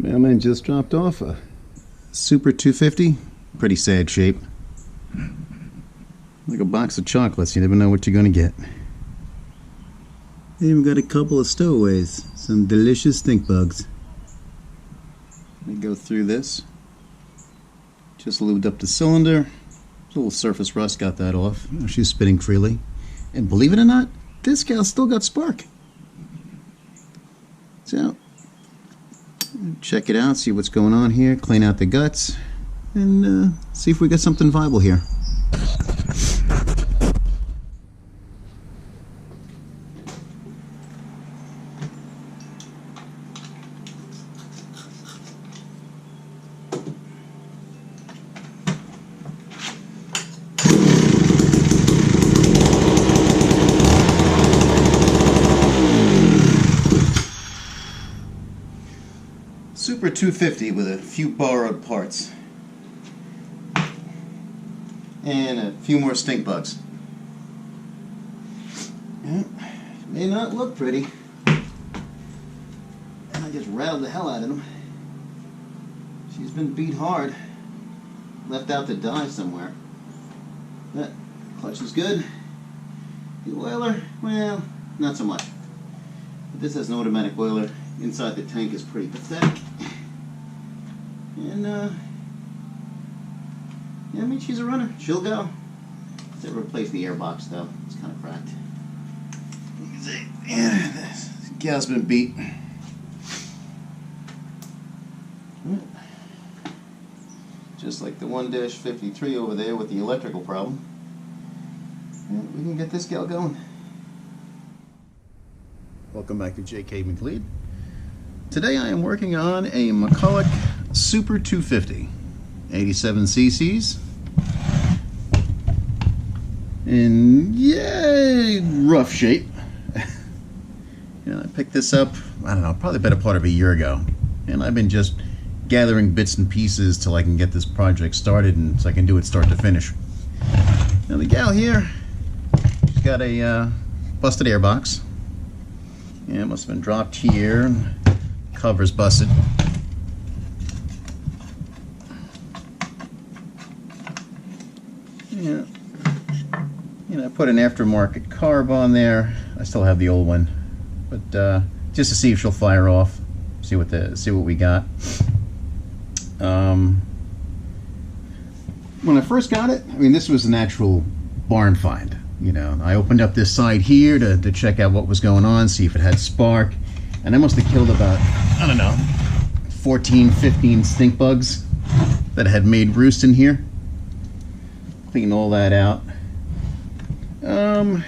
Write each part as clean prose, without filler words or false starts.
Mailman just dropped off a Super 250. Pretty sad shape. Like a box of chocolates. You never know what you're going to get. They even got a couple of stowaways. Some delicious stink bugs. Let me go through this. Just lubed up the cylinder. A little surface rust, got that off. She's spitting freely. And believe it or not, this gal's still got spark. So, check it out, see what's going on here, clean out the guts, and see if we got something viable here. Super 250 with a few borrowed parts. And a few more stink bugs. Yeah, may not look pretty. And I just rattled the hell out of them. She's been beat hard. Left out to die somewhere. But clutch is good. The oiler, well, not so much. But this has an automatic oiler. Inside the tank is pretty pathetic. And, yeah, I mean, she's a runner. She'll go. Let's replace the airbox, though. It's kind of cracked. You can see, yeah, this gal's been beat. Just like the 1-53 over there with the electrical problem. And we can get this gal going. Welcome back to J.K. McLeod. Today I am working on a Mcculloch Super 250, 87 cc's, in yay rough shape. You know, I picked this up, I don't know, probably better part of a year ago, and I've been just gathering bits and pieces till I can get this project started and so I can do it start to finish. Now the gal here, she's got a busted airbox. Yeah, it must have been dropped here. Cover's busted. Yeah. You know, I put an aftermarket carb on there. I still have the old one, but just to see if she'll fire off. See what we got. When I first got it, I mean, this was an actual barn find. You know, I opened up this side here to check out what was going on, see if it had spark. And I must have killed about, I don't know, 14, 15 stink bugs that had made roost in here. Clean all that out. And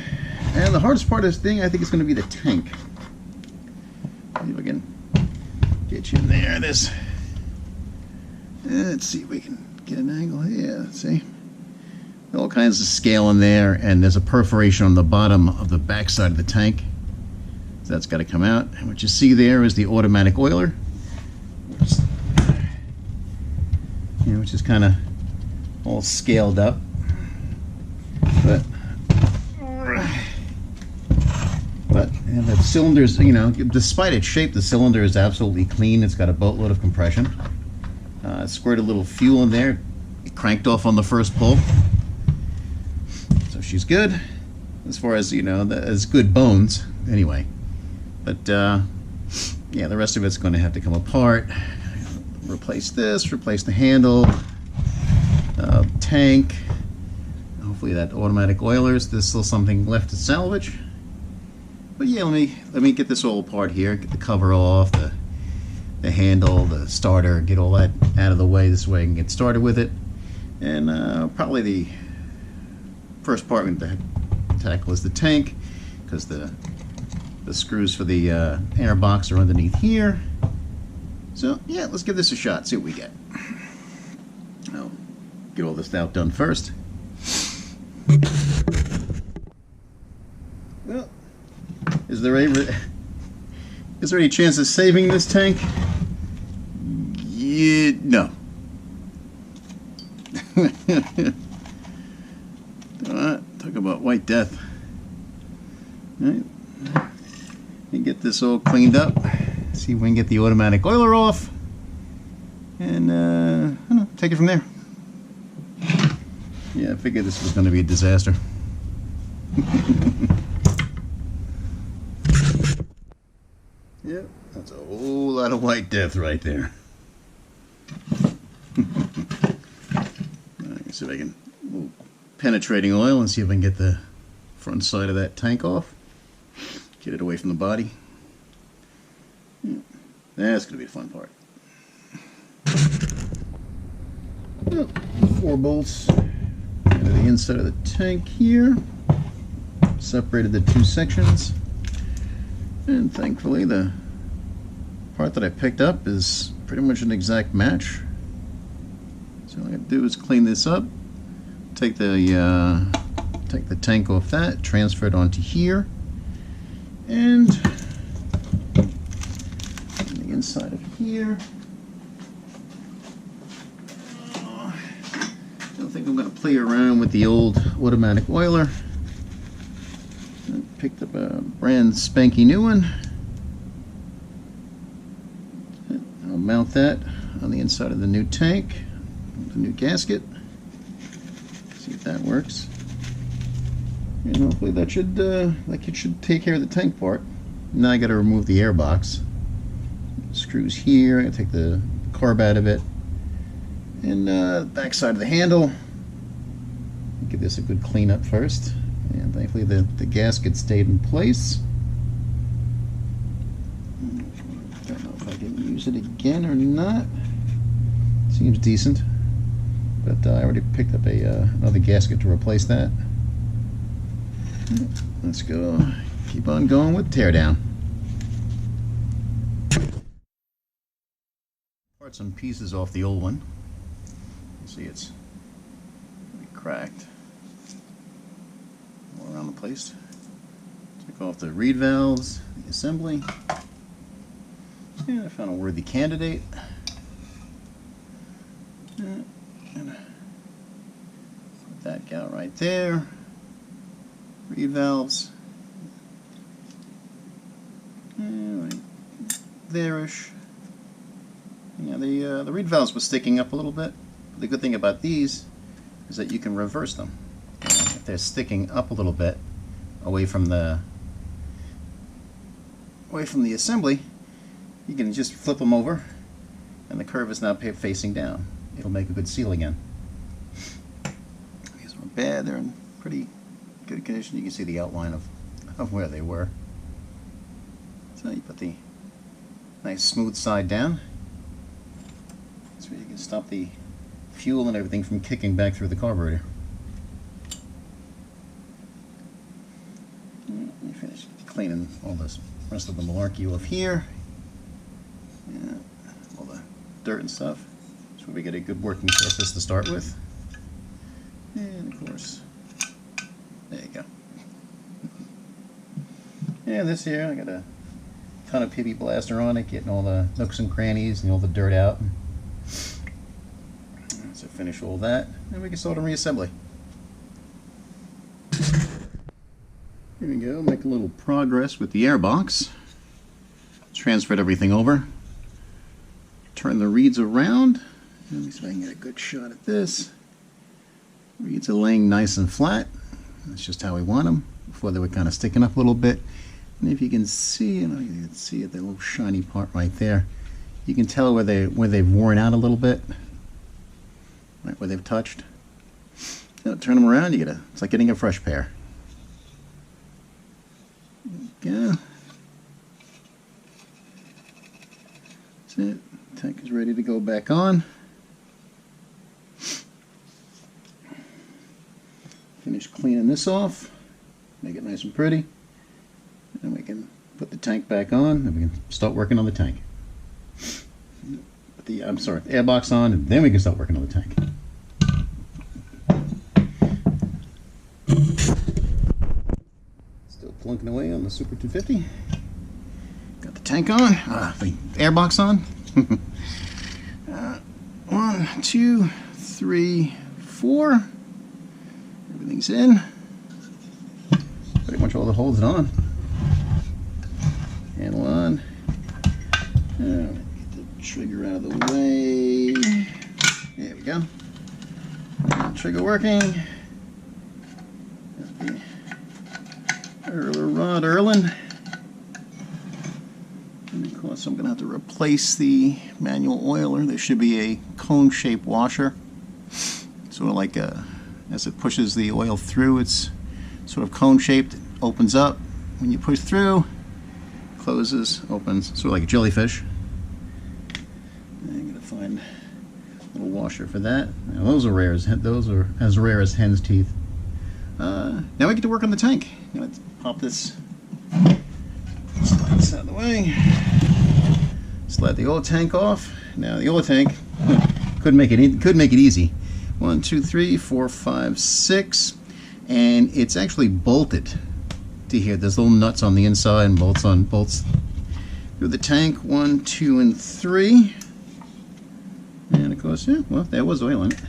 the hardest part of this thing, I think, is going to be the tank. See if I can get you in there. Let's see if we can get an angle here. See? All kinds of scale in there, and there's a perforation on the bottom of the back side of the tank. So that's got to come out. And what you see there is the automatic oiler, which is kind of all scaled up. But and the cylinder's, you know, despite its shape, the cylinder is absolutely clean. It's got a boatload of compression. Squirted a little fuel in there. It cranked off on the first pull. So she's good. As far as, you know, as good bones, anyway. But, yeah, the rest of it's going to have to come apart. Replace this, replace the handle, tank. Hopefully that automatic oilers. There's still something left to salvage. But yeah, let me get this all apart here. Get the cover off, the handle, the starter. Get all that out of the way. This way I can get started with it. And probably the first part we're going to tackle is the tank, because the screws for the air box are underneath here. So yeah, let's give this a shot, see what we get. I'll get all this out done first. Well, is there any chance of saving this tank? Yeah, no. Talk about white death. All right. Let me get this all cleaned up. See if we can get the automatic oiler off. and I don't know, take it from there. Yeah, I figured this was going to be a disaster. Yep, that's a whole lot of white death right there. Let's see if I can penetrating oil and see if I can get the front side of that tank off. Get it away from the body. Yeah, that's going to be the fun part. Well, 4 bolts into the inside of the tank here. Separated the 2 sections. And thankfully the part that I picked up is pretty much an exact match. So all I gotta do is clean this up, take the tank off that, transfer it onto here, and the inside of here. I don't think I'm gonna play around with the old automatic oiler. I picked up a brand spanky new one. I'll mount that on the inside of the new tank, the new gasket. See if that works. And hopefully that should take care of the tank part. Now I got to remove the air box. Screws here. I got to take the carb out of it, and back side of the handle. Give this a good clean up first. And thankfully the gasket stayed in place. Don't know if I can use it again or not. Seems decent. But I already picked up another gasket to replace that. Let's go. Keep on going with teardown. Part some pieces off the old one. You see it's really cracked all around the place. Took off the reed valves, the assembly, and I found a worthy candidate. And put that guy right there. Reed valves. And right there-ish. Yeah, the reed valves were sticking up a little bit. The good thing about these is that you can reverse them. If they're sticking up a little bit away from the assembly, you can just flip them over, and the curve is now facing down. It'll make a good seal again. These are bad. They're in pretty good condition. You can see the outline of where they were. So you put the nice smooth side down. So you can stop the fuel and everything from kicking back through the carburetor. Let me finish cleaning all this rest of the malarkey off here. Yeah, all the dirt and stuff. So we get a good working surface to start with. And of course, there you go. Yeah, this here, I got a ton of PB Blaster on it, getting all the nooks and crannies and all the dirt out. So finish all that, and we can start on reassembly. Here we go, make a little progress with the air box. Transferred everything over. Turn the reeds around. Let me see if I can get a good shot at this. Reeds are laying nice and flat. That's just how we want them. Before they were kind of sticking up a little bit. And if you can see, you can see it, that little shiny part right there. You can tell where they've worn out a little bit. Right where they've touched. So turn them around, it's like getting a fresh pair. There you go. That's it. Tank is ready to go back on. Finish cleaning this off. Make it nice and pretty. And we can put the tank back on and we can start working on the tank. Put the air box on, and then we can start working on the tank. Still plunking away on the Super 250. Got the tank on, the air box on. 1, 2, 3, 4. Everything's in. Pretty much all the holes are on. Handle on. Get the trigger out of the way. we go. Trigger working. Rod Erlin. And of course I'm going to have to replace the manual oiler. There should be a cone-shaped washer. Sort of like as it pushes the oil through, it's sort of cone-shaped, opens up. When you push through, closes, opens, sort of like a jellyfish. I'm going to find a little washer for that. Now, those are as rare as hen's teeth. Now we get to work on the tank. I'm going to pop this, slide this out of the way, slide the oil tank off. Now the oil tank could make it easy. 1, 2, 3, 4, 5, 6, and it's actually bolted to here. There's little nuts on the inside and bolts through the tank. 1, 2, and 3, and of course, yeah, well, there was oil in it.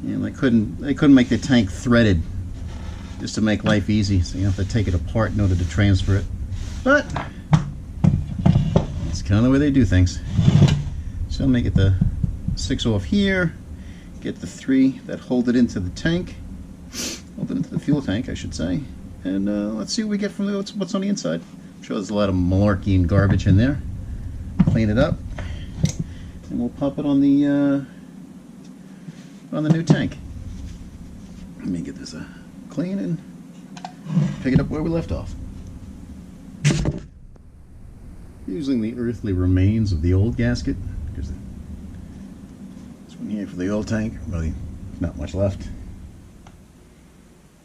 And I couldn't make the tank threaded just to make life easy, so you have to take it apart in order to transfer it. But it's kind of the way they do things. So I'll make it the 6 off here, get the 3 that hold it into the tank, hold it into the fuel tank, I should say, and let's see what we get from what's on the inside. I'm sure there's a lot of malarkey and garbage in there. Clean it up, and we'll pop it on the new tank. Let me get this clean and pick it up where we left off. Using the earthly remains of the old gasket, because this one here for the old tank, really not much left.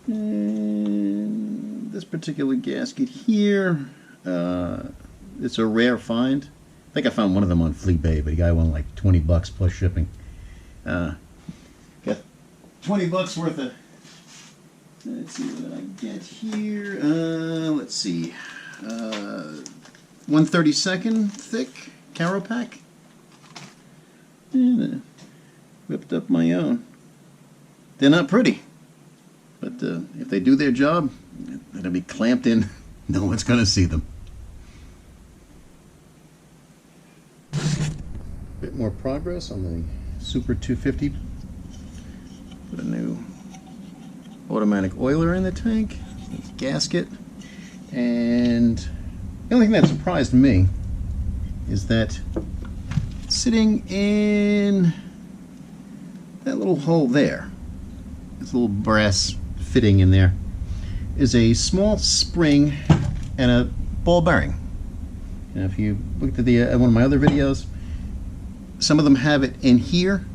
And this particular gasket here, it's a rare find. I think I found one of them on Fleet Bay, but the guy won like 20 bucks plus shipping. Got 20 bucks worth of, let's see what I get here. Let's see, 1/32 thick Caro Pack. And whipped up my own. They're not pretty, but if they do their job, it'll be clamped in. No one's going to see them. Bit more progress on the Super 250. Put a new automatic oiler in the tank, gasket, and the only thing that surprised me is that sitting in that little hole there, this little brass fitting in there, is a small spring and a ball bearing. And if you looked at one of my other videos, some of them have it in here,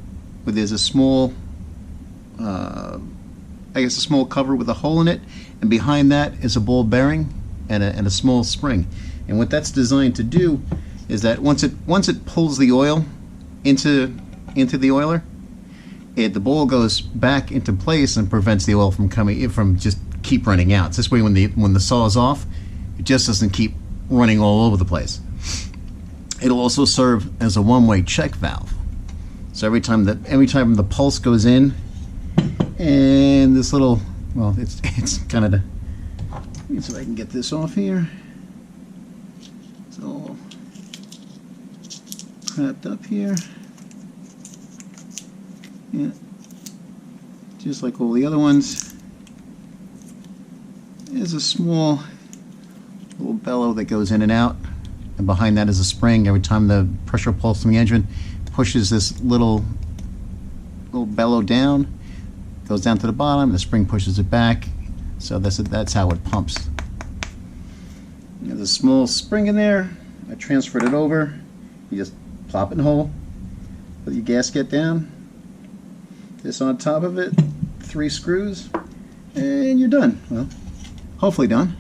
where there's a small I guess a small cover with a hole in it, and behind that is a ball bearing and a small spring. And what that's designed to do is that once it pulls the oil into the oiler, the ball goes back into place and prevents the oil from just keep running out. So this way, when the saw is off, it just doesn't keep running all over the place. It'll also serve as a one-way check valve. So every time the pulse goes in, and this little, well, it's kind of let me see if I can get this off here. It's all wrapped up here. Yeah, just like all the other ones. There's a small little bellow that goes in and out, and behind that is a spring. Every time the pressure pulse from the engine pushes this little bellow down, goes down to the bottom, the spring pushes it back, so that's how it pumps. There's a small spring in there. I transferred it over. You just plop it in the hole, put your gasket down, this on top of it, 3 screws, and you're done. Well, hopefully done.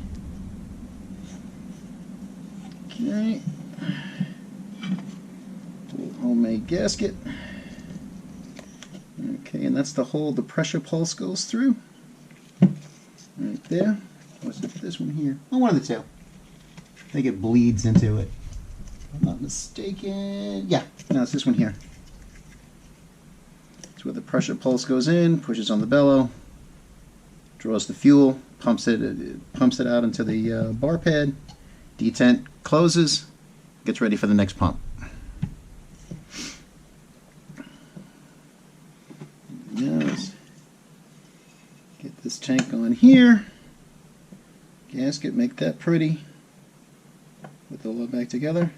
Okay, little homemade gasket. Okay, and that's the hole the pressure pulse goes through. Right there. What's this one here? Oh, one of the two. I think it bleeds into it. If I'm not mistaken. Yeah, no, it's this one here. It's where the pressure pulse goes in, pushes on the bellow, draws the fuel, pumps it out into the bar pad, detent, closes, gets ready for the next pump. Get this tank on here. Gasket, make that pretty. Put the load back together.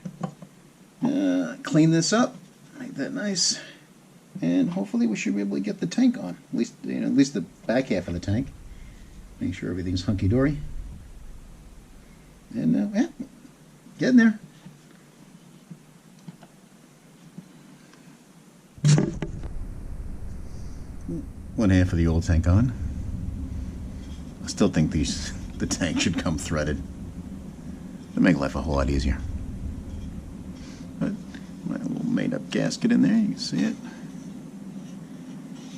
Clean this up, make that nice, and hopefully we should be able to get the tank on. At least, at least the back half of the tank. Make sure everything's hunky-dory. And yeah, getting there. One half of the old tank on. I still think the tank should come threaded. It'll make life a whole lot easier. But my little made-up gasket in there, you can see it.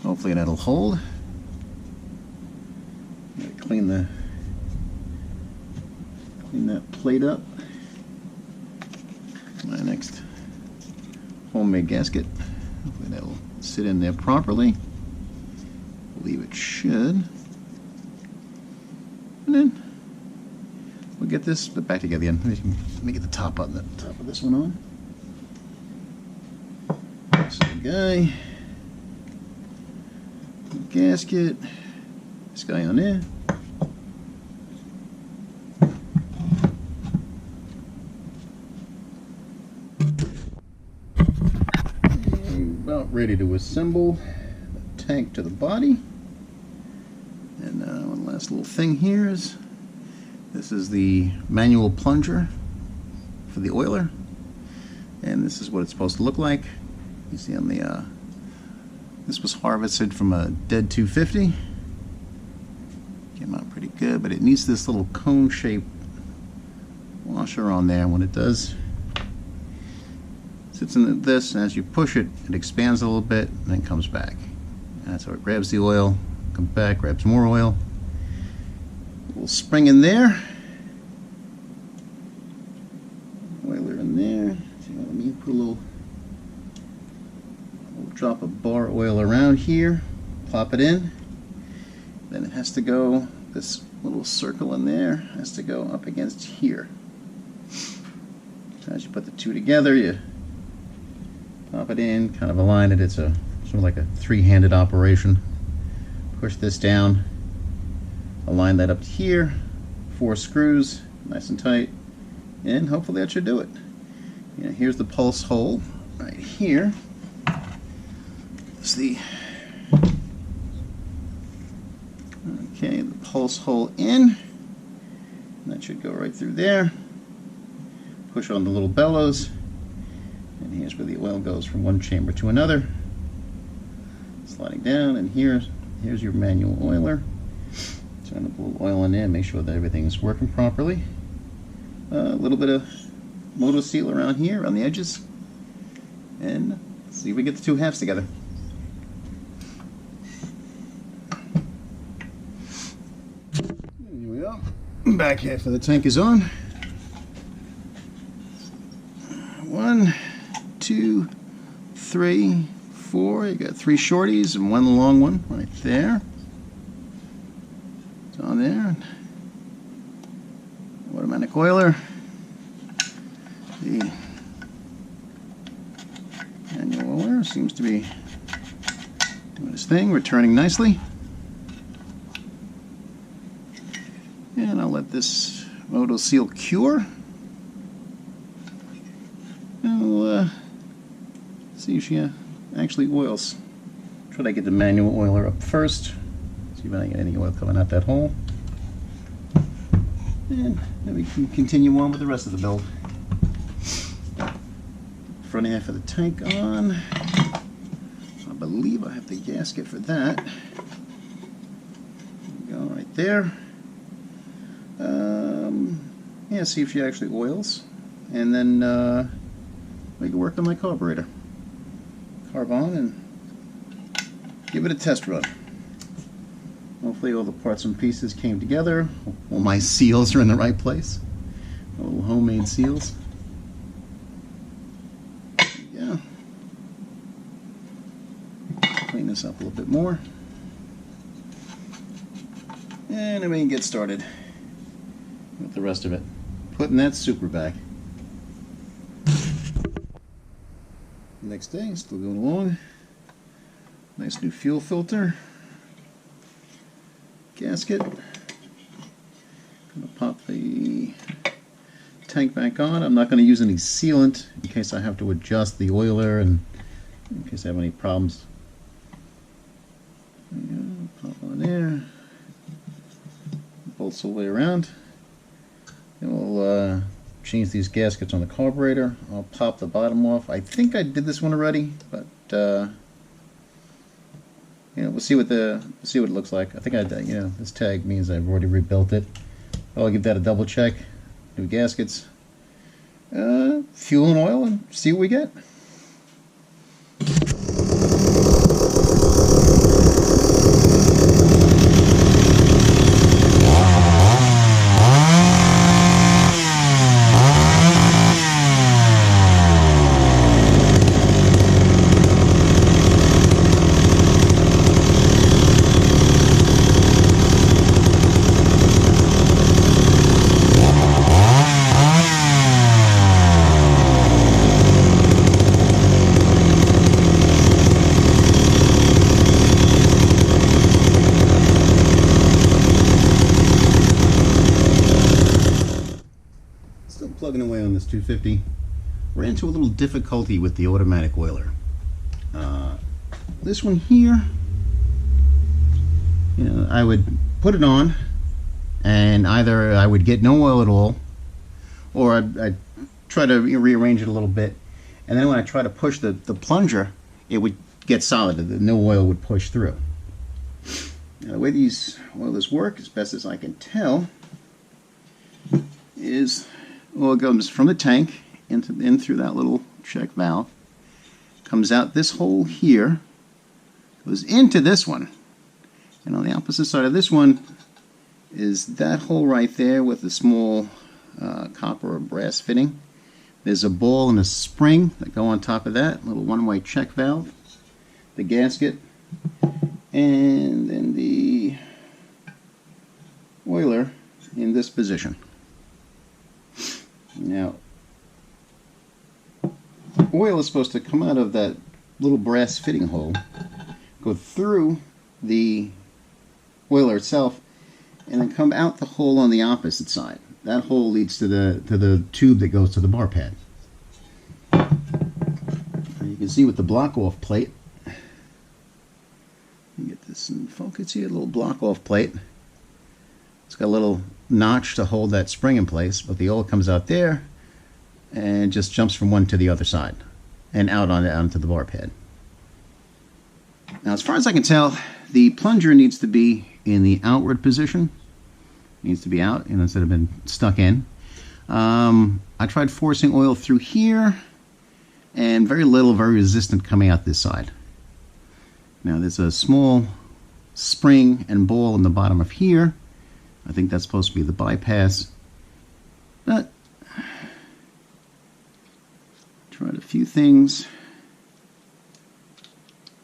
Hopefully that'll hold. Gotta clean that plate up. My next homemade gasket. Hopefully that'll sit in there properly. I believe it should. And then we'll get this back together again. Let me get the top on the top of this one on. This is the guy. The gasket. This guy on there. And about ready to assemble the tank to the body. And one last little thing here is this is the manual plunger for the oiler, and this is what it's supposed to look like. You see on the this was harvested from a dead 250. Came out pretty good, but it needs this little cone-shaped washer on there. When it does, it sits in this, and as you push it, it expands a little bit and then comes back. And that's how it grabs the oil, comes back, grabs more oil. A little spring in there. Oiler in there. So let me put a little drop of bar oil around here. Plop it in. Then it has to go, this little circle in there has to go up against here. So as you put the two together, you pop it in, kind of align it. It's a sort of like a three-handed operation. Push this down, align that up to here, 4 screws, nice and tight, and hopefully that should do it. Here's the pulse hole right here. It's the pulse hole in. That should go right through there. Push on the little bellows, and here's where the oil goes from one chamber to another. Sliding down, and here's your manual oiler. Turn up a little oil in there, make sure that everything's working properly. A little bit of motor seal around here on the edges, and see if we get the two halves together. Here we are. Back half of the tank is on. 1, 2, 3, 4. You got 3 shorties and 1 long one right there. It's on there. Automatic oiler. The manual oiler seems to be doing its thing, returning nicely. And I'll let this motor seal cure. I'll see if she actually oils. Try to get the manual oiler up first. See if I get any oil coming out that hole. And then we can continue on with the rest of the build. Front half of the tank on. I believe I have the gasket for that. Go right there. Yeah, see if she actually oils. And then we can work on my carburetor. Carb on and give it a test run. Hopefully all the parts and pieces came together. All my seals are in the right place. Little homemade seals. Yeah. Clean this up a little bit more. And then we can get started with the rest of it. Putting that super back. Next day, still going along. Nice new fuel filter. gasket. Gonna pop the tank back on. I'm not going to use any sealant in case I have to adjust the oiler and in case I have any problems. Pop on there. Bolts all the way around. And we'll change these gaskets on the carburetor. I'll pop the bottom off. I think I did this one already, but we'll see what it looks like. I think this tag means I've already rebuilt it. I'll give that a double check. New gaskets, fuel and oil, and see what we get. Plugging away on this 250. Ran into a little difficulty with the automatic oiler. This one here, I would put it on and either I would get no oil at all, or I'd try to rearrange it a little bit, and then when I try to push the plunger, it would get solid. No oil would push through. Now, the way these oilers work, as best as I can tell, is oil goes from the tank in through that little check valve, comes out this hole here, goes into this one, and on the opposite side of this one is that hole right there with a small copper or brass fitting. There's a ball and a spring that go on top of that, little one-way check valve, the gasket, and then the oiler in this position. Now, oil is supposed to come out of that little brass fitting hole, go through the oiler itself, and then come out the hole on the opposite side. That hole leads to the tube that goes to the bar pad. You can see with the block-off plate, you get this in focus here, a little block-off plate. It's got a little notch to hold that spring in place, but the oil comes out there and just jumps from one to the other side and out onto the bar pad. Now, as far as I can tell, the plunger needs to be in the outward position. It needs to be out, instead of been stuck in. I tried forcing oil through here, and very resistant coming out this side. Now, there's a small spring and ball in the bottom of here. I think that's supposed to be the bypass, but tried a few things.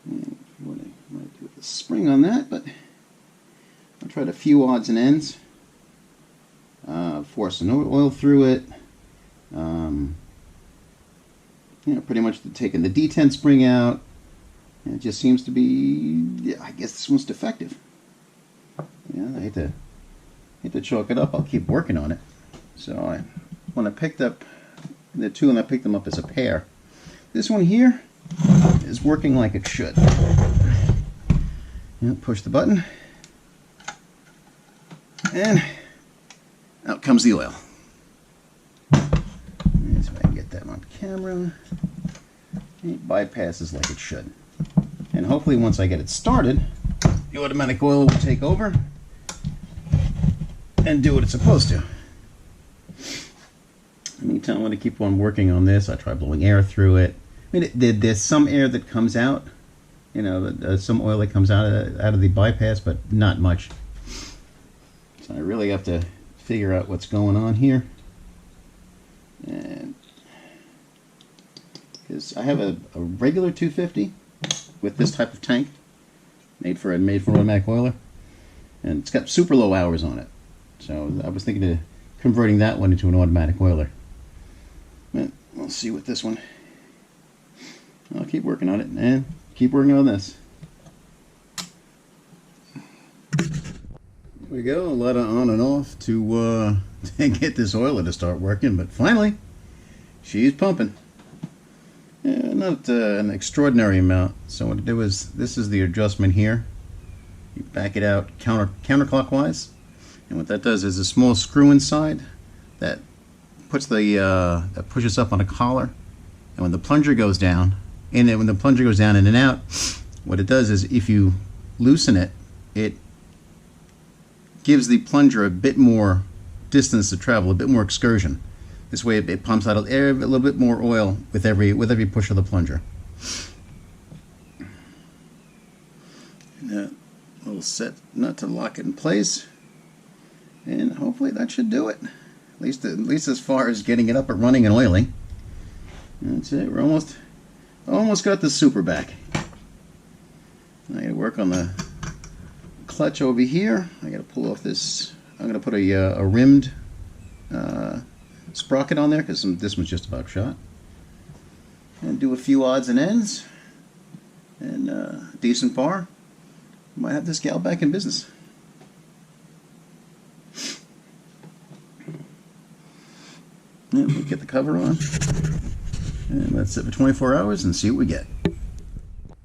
And what I might do with the spring on that, but I tried a few odds and ends. Forcing oil through it. Pretty much taking the detent spring out. And it just seems to be, I guess this one's defective. I hate to chalk it up. I'll keep working on it. So when I picked up the two, and I picked them up as a pair, this one here is working like it should. Push the button, and out comes the oil. Let's see if I can get that on camera. It bypasses like it should. And hopefully once I get it started, the automatic oil will take over and do what it's supposed to. Anytime I want to keep on working on this, I try blowing air through it. I mean, there's some air that comes out, some oil that comes out of the bypass, but not much. So I really have to figure out what's going on here. And because I have a regular 250 with this type of tank, made for an automatic oiler, and it's got super low hours on it. So I was thinking of converting that one into an automatic oiler. But we'll see with this one. I'll keep working on it and keep working on this. we go, a lot of on and off to get this oiler to start working, but finally, she's pumping. Yeah, not an extraordinary amount. So what I do is, this is the adjustment here. You back it out counterclockwise, and what that does is a small screw inside that puts that pushes up on a collar, and when the plunger goes down, in and out, what it does is if you loosen it, it gives the plunger a bit more distance to travel, a bit more excursion. This way it pumps out a little bit more oil with every push of the plunger. And a little set nut to lock it in place, and hopefully that should do it. At least as far as getting it up and running and oiling. That's it. We're almost got the super back. I got to work on the clutch over here. I got to pull off this. I'm going to put a rimmed sprocket on there because this one's just about shot. And do a few odds and ends, and a decent bar. Might have this gal back in business. Yeah, we'll get the cover on, and let's sit for 24 hours and see what we get.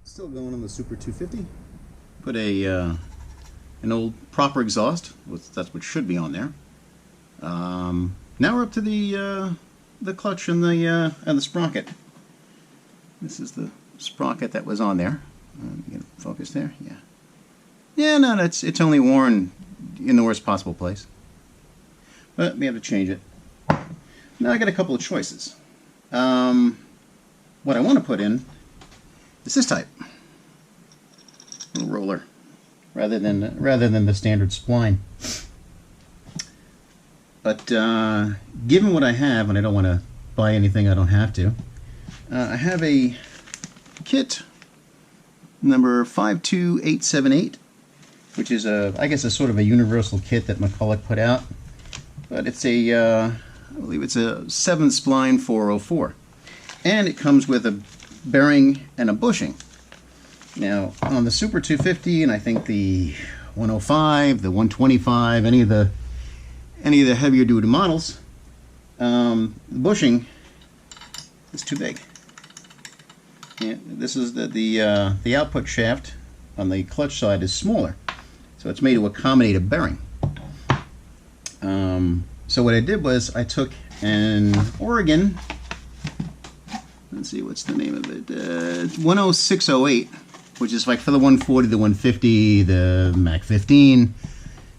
Still going on the Super 250. Put an old proper exhaust. That's what should be on there. Now we're up to the clutch and the sprocket. This is the sprocket that was on there. Get it focused there. Yeah. Yeah. No, it's only worn in the worst possible place. But we have to change it. Now I got a couple of choices. What I want to put in is this type, little roller, rather than the standard spline. But given what I have, and I don't want to buy anything I don't have to, I have a kit number 52878, which is I guess a sort of a universal kit that Mcculloch put out, but it's I believe it's a 7-spline 404, and it comes with a bearing and a bushing. Now on the Super 250, and I think the 105, the 125, any of the heavier duty models, the bushing is too big. Yeah, this is the output shaft on the clutch side is smaller, so it's made to accommodate a bearing. So what I did was I took an Oregon, let's see, what's the name of it, 10608, which is like for the 140, the 150, the Mac 15,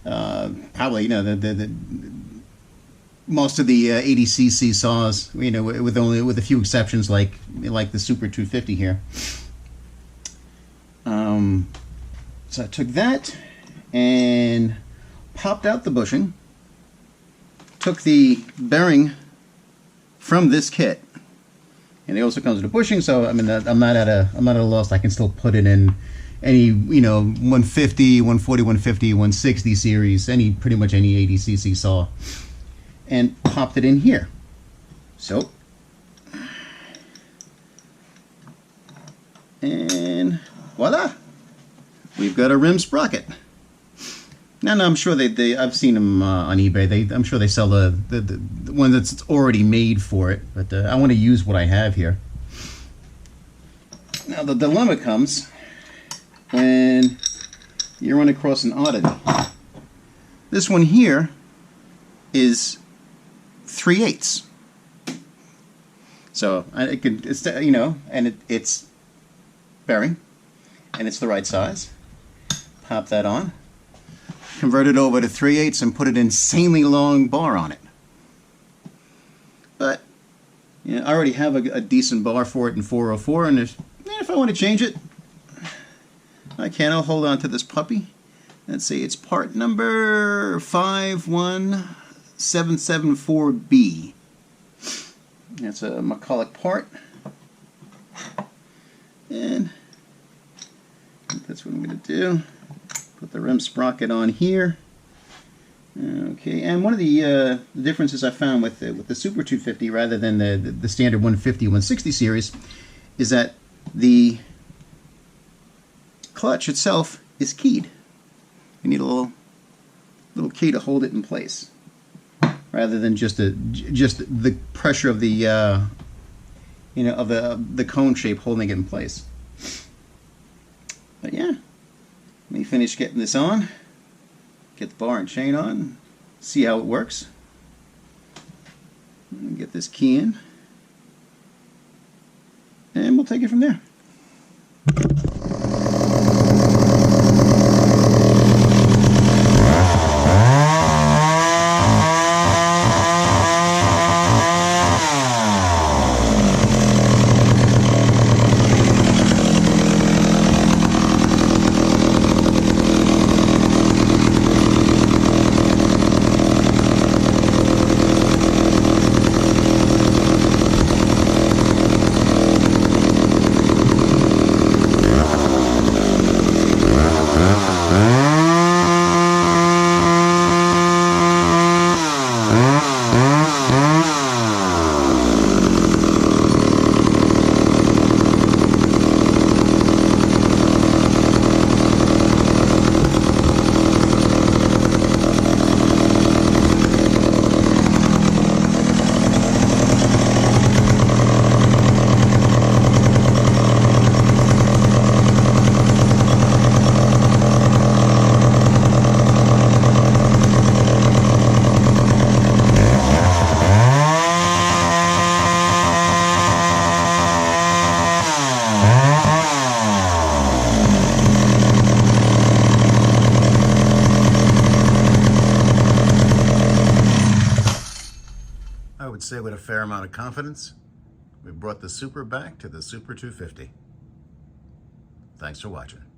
probably, you know, the most of the 80cc saws, you know, with a few exceptions like the Super 250 here. So I took that and popped out the bushing, took the bearing from this kit, and it also comes with a bushing, so I mean I'm not at a loss. I can still put it in any, you know, 150, 140, 150, 160 series, pretty much any 80cc saw, and popped it in here. So, and voila, we've got a rim sprocket. Now, I'm sure I've seen them on eBay. I'm sure they sell the one that's already made for it, but I want to use what I have here. Now, the dilemma comes when you run across an oddity. This one here is 3/8. So it's, you know, and it's bearing, and it's the right size. Pop that on. Convert it over to 3/8 and put an insanely long bar on it. But you know, I already have a decent bar for it in 404, and if I want to change it, I can. I'll hold on to this puppy. Let's see, it's part number 51774B. That's a Mcculloch part, and that's what I'm going to do. Put the rim sprocket on here. Okay, and one of the differences I found with the Super 250 rather than the standard 150, 160 series is that the clutch itself is keyed. You need a little key to hold it in place, rather than just the pressure of the you know, of the cone shape holding it in place. But yeah, let me finish getting this on, get the bar and chain on, see how it works. Get this key in, and we'll take it from there. I would say with a fair amount of confidence, we brought the Super back to the Super 250. Thanks for watching.